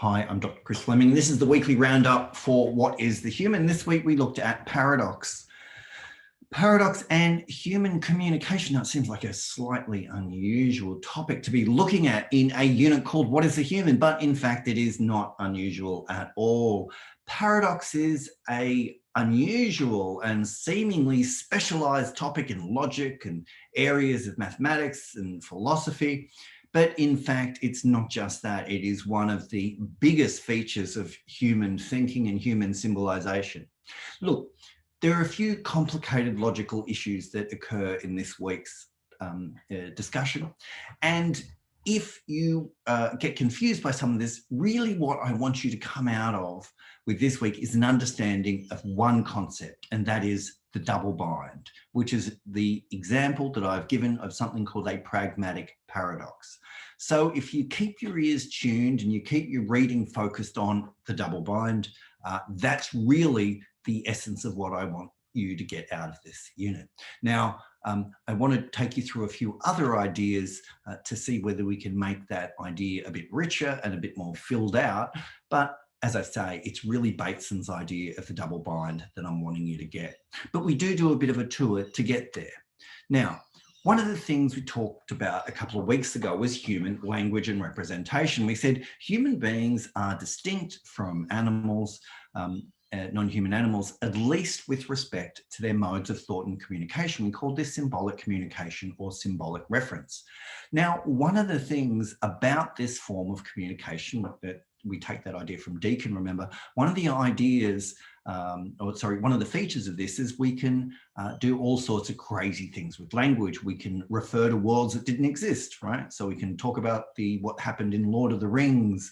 Hi, I'm Dr. Chris Fleming. This is the weekly roundup for What is the Human? This week we looked at paradox. Paradox and human communication. Now, it seems like a slightly unusual topic to be looking at in a unit called What is the Human? But in fact, it is not unusual at all. Paradox is an unusual and seemingly specialized topic in logic and areas of mathematics and philosophy. But in fact, it's not just that. It is one of the biggest features of human thinking and human symbolization. Look, there are a few complicated logical issues that occur in this week's discussion. And if you get confused by some of this, really what I want you to come out of with this week is an understanding of one concept, and that is the double bind, which is the example that I've given of something called a pragmatic paradox. So if you keep your ears tuned and you keep your reading focused on the double bind, that's really the essence of what I want you to get out of this unit. Now, I want to take you through a few other ideas to see whether we can make that idea a bit richer and a bit more filled out. But as I say, it's really Bateson's idea of the double bind that I'm wanting you to get. But we do a bit of a tour to get there. Now, one of the things we talked about a couple of weeks ago was human language and representation. We said human beings are distinct from animals, non-human animals, at least with respect to their modes of thought and communication. We call this symbolic communication or symbolic reference. Now, one of the things about this form of communication, that we take that idea from Deakin, remember, one of the ideas, one of the features of this is we can do all sorts of crazy things with language. We can refer to worlds that didn't exist, right? So we can talk about what happened in Lord of the Rings.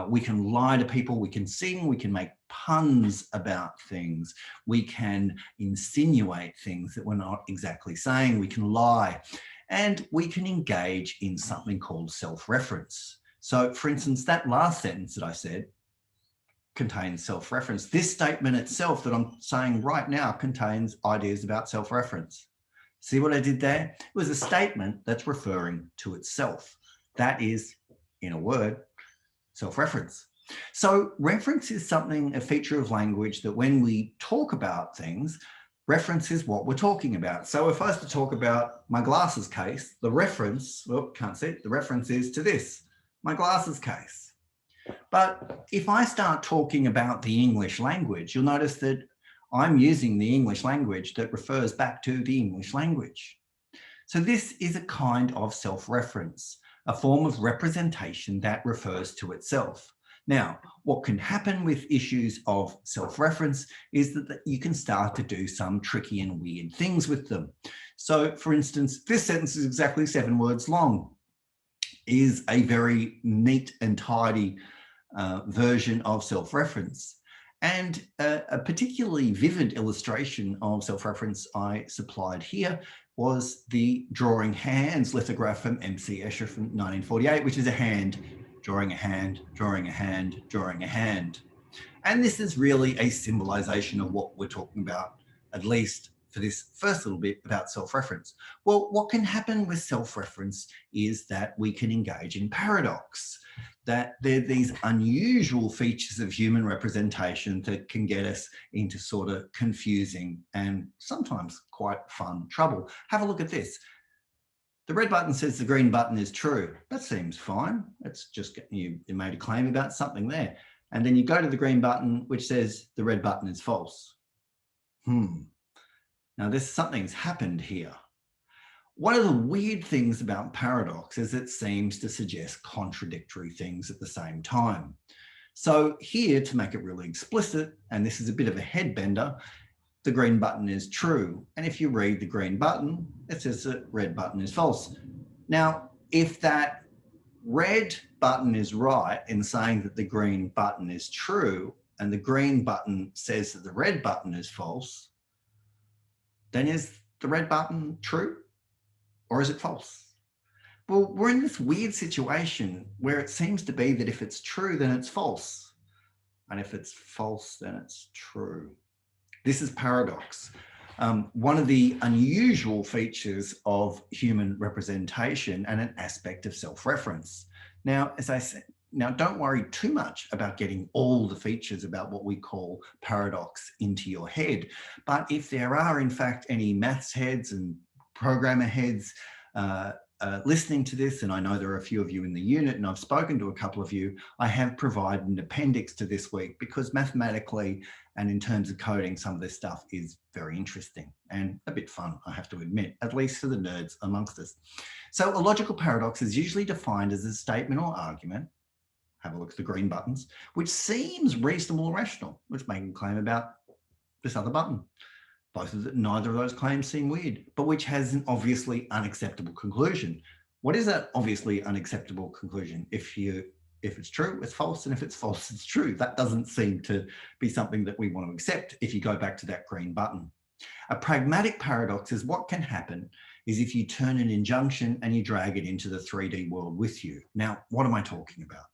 We can lie to people, we can sing, we can make puns about things. We can insinuate things that we're not exactly saying. We can lie, and we can engage in something called self-reference. So for instance, that last sentence that I said contains self-reference. This statement itself that I'm saying right now contains ideas about self-reference. See what I did there? It was a statement that's referring to itself. That is, in a word, self-reference. So reference is something, a feature of language that when we talk about things, reference is what we're talking about. So if I was to talk about my glasses case, the reference, can't see it, the reference is to this, my glasses case. But if I start talking about the English language, you'll notice that I'm using the English language that refers back to the English language. So this is a kind of self-reference, a form of representation that refers to itself. Now, what can happen with issues of self-reference is that you can start to do some tricky and weird things with them. So for instance, this sentence is exactly 7 words long, is a very neat and tidy version of self-reference. And a particularly vivid illustration of self-reference I supplied here was the drawing hands lithograph from M.C. Escher from 1948, which is a hand drawing a hand, drawing a hand, drawing a hand. And this is really a symbolization of what we're talking about, at least for this first little bit about self-reference. Well, what can happen with self-reference is that we can engage in paradox, that there are these unusual features of human representation that can get us into sort of confusing and sometimes quite fun trouble. Have a look at this. The red button says the green button is true. That seems fine. It's just you made a claim about something there. And then you go to the green button, which says the red button is false. Now something's happened here. One of the weird things about paradox is it seems to suggest contradictory things at the same time. So here, to make it really explicit, and this is a bit of a head bender, the green button is true. And if you read the green button, it says the red button is false. Now, if that red button is right in saying that the green button is true, and the green button says that the red button is false, then is the red button true or is it false? Well, we're in this weird situation where it seems to be that if it's true, then it's false. And if it's false, then it's true. This is paradox. One of the unusual features of human representation and an aspect of self-reference. Now, as I said, Now, don't worry too much about getting all the features about what we call paradox into your head. But if there are, in fact, any maths heads and programmer heads listening to this, and I know there are a few of you in the unit, and I've spoken to a couple of you, I have provided an appendix to this week because mathematically and in terms of coding, some of this stuff is very interesting and a bit fun, I have to admit, at least for the nerds amongst us. So a logical paradox is usually defined as a statement or argument, have a look at the green buttons, which seems reasonable or rational, which make a claim about this other button. Neither of those claims seem weird, but which has an obviously unacceptable conclusion. What is that obviously unacceptable conclusion? If it's true, it's false, and if it's false, it's true. That doesn't seem to be something that we want to accept if you go back to that green button. A pragmatic paradox is what can happen is if you turn an injunction and you drag it into the 3D world with you. Now, what am I talking about?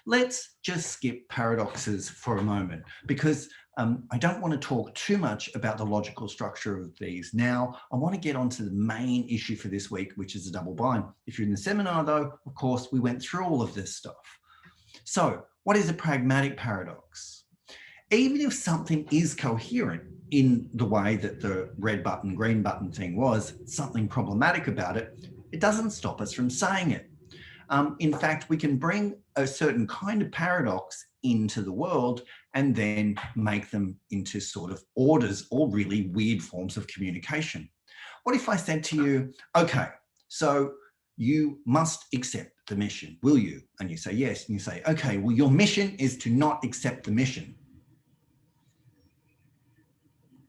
Let's just skip paradoxes for a moment because I don't want to talk too much about the logical structure of these now. I want to get onto the main issue for this week, which is a double bind. If you're in the seminar though, of course, we went through all of this stuff. So what is a pragmatic paradox? Even if something is coherent in the way that the red button, green button thing was, something problematic about it, it doesn't stop us from saying it. In fact, we can bring a certain kind of paradox into the world and then make them into sort of orders or really weird forms of communication. What if I said to you, okay, so you must accept the mission, will you? And you say yes, and you say, okay, well, your mission is to not accept the mission.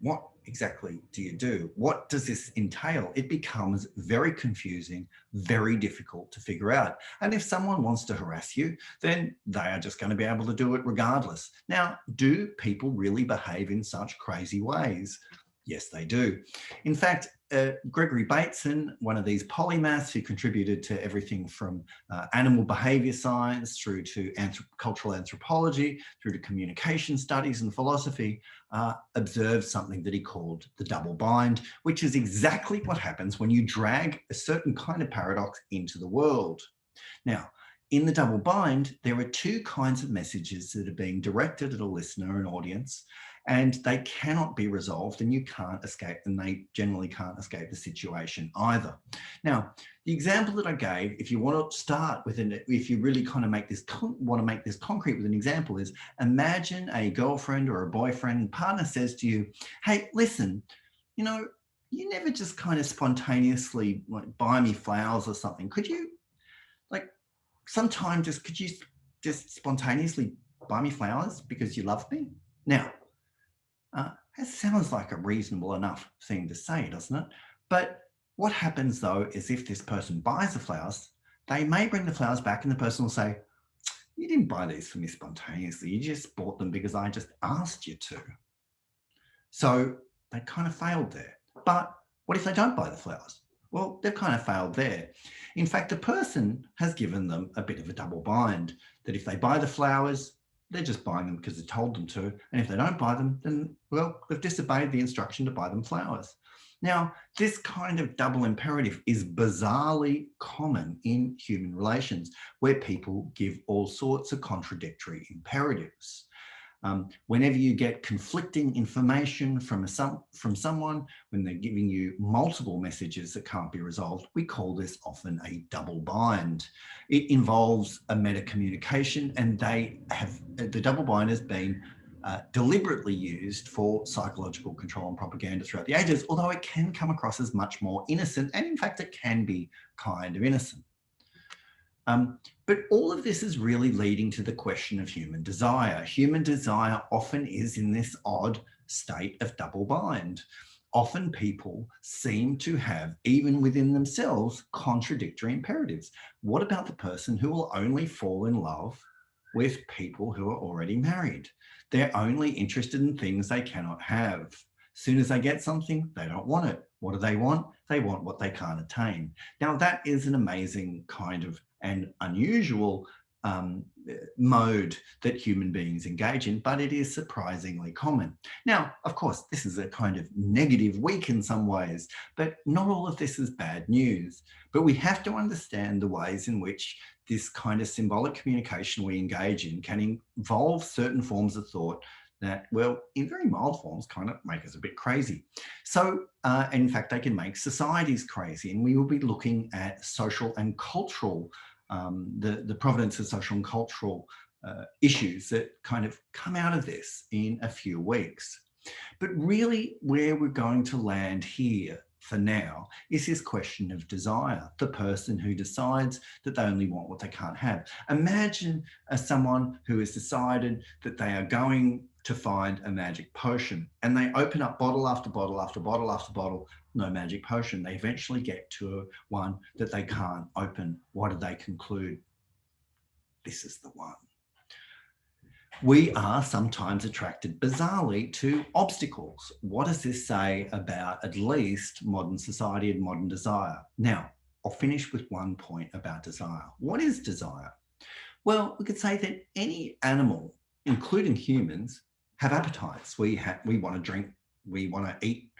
What exactly do you do? What does this entail? It becomes very confusing, very difficult to figure out. And if someone wants to harass you, then they are just going to be able to do it regardless. Now, do people really behave in such crazy ways? Yes, they do. In fact, Gregory Bateson, one of these polymaths who contributed to everything from animal behavior science through to cultural anthropology, through to communication studies and philosophy, observed something that he called the double bind, which is exactly what happens when you drag a certain kind of paradox into the world. Now, in the double bind, there are two kinds of messages that are being directed at a listener, an audience, and they cannot be resolved and you can't escape, and they generally can't escape the situation either. Now, the example that I gave, if you want to start with if you really kind of want to make this concrete with an example, is imagine a girlfriend or a boyfriend partner says to you, hey, listen, you know, you never just kind of spontaneously like buy me flowers or something. Could you sometime could you just spontaneously buy me flowers because you love me? Now, that sounds like a reasonable enough thing to say, doesn't it? But what happens though is if this person buys the flowers, they may bring the flowers back and the person will say, you didn't buy these for me spontaneously. You just bought them because I just asked you to. So they kind of failed there. But what if they don't buy the flowers? Well, they've kind of failed there. In fact, the person has given them a bit of a double bind, that if they buy the flowers, they're just buying them because they told them to. And if they don't buy them, then, well, they've disobeyed the instruction to buy them flowers. Now, this kind of double imperative is bizarrely common in human relations, where people give all sorts of contradictory imperatives. Whenever you get conflicting information from someone, when they're giving you multiple messages that can't be resolved, we call this often a double bind. It involves a meta communication, and the double bind has been deliberately used for psychological control and propaganda throughout the ages, although it can come across as much more innocent, and in fact it can be kind of innocent. But all of this is really leading to the question of human desire. Human desire often is in this odd state of double bind. Often people seem to have, even within themselves, contradictory imperatives. What about the person who will only fall in love with people who are already married? They're only interested in things they cannot have. As soon as they get something, they don't want it. What do they want? They want what they can't attain. Now, that is an amazing kind of and unusual mode that human beings engage in, but it is surprisingly common. Now, of course, this is a kind of negative week in some ways, but not all of this is bad news. But we have to understand the ways in which this kind of symbolic communication we engage in can involve certain forms of thought that, well, in very mild forms, kind of make us a bit crazy. So, in fact, they can make societies crazy. And we will be looking at social and cultural the provenance of social and cultural issues that kind of come out of this in a few weeks. But really where we're going to land here for now is this question of desire, the person who decides that they only want what they can't have. Imagine someone who has decided that they are going to find a magic potion and they open up bottle after bottle after bottle after bottle, no magic potion. They eventually get to one that they can't open. What do they conclude? This is the one. We are sometimes attracted bizarrely to obstacles. What does this say about at least modern society and modern desire? Now, I'll finish with one point about desire. What is desire? Well, we could say that any animal, including humans, have appetites. We want to drink, we want to eat,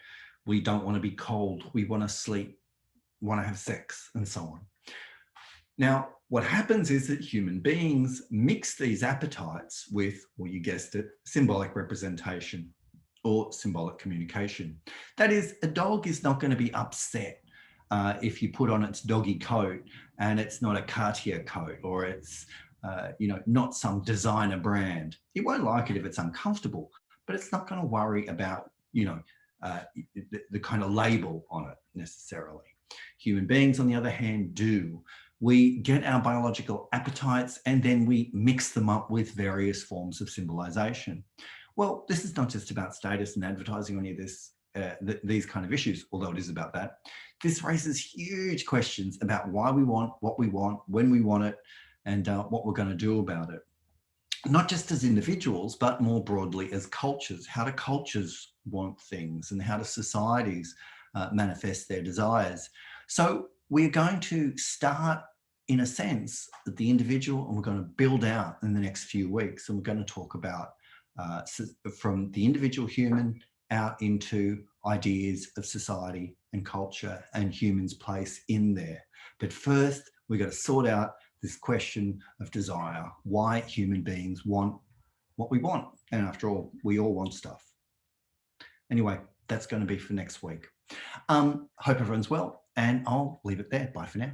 we don't want to be cold, we want to sleep, want to have sex, and so on. Now, what happens is that human beings mix these appetites with, well, you guessed it, symbolic representation or symbolic communication. That is, a dog is not going to be upset if you put on its doggy coat and it's not a Cartier coat or it's not some designer brand. It won't like it if it's uncomfortable, but it's not going to worry about, the kind of label on it necessarily. Human beings, on the other hand, do. We get our biological appetites and then we mix them up with various forms of symbolization. Well, this is not just about status and advertising or any of this, these kind of issues, although it is about that. This raises huge questions about why we want what we want, when we want it, and what we're going to do about it. Not just as individuals, but more broadly as cultures. How do cultures want things and how do societies manifest their desires? So we're going to start, in a sense, at the individual, and we're going to build out in the next few weeks. And we're going to talk about from the individual human out into ideas of society and culture and humans' place in there. But first, we've got to sort out this question of desire, why human beings want what we want. And after all, we all want stuff. Anyway, that's going to be for next week. Hope everyone's well, and I'll leave it there. Bye for now.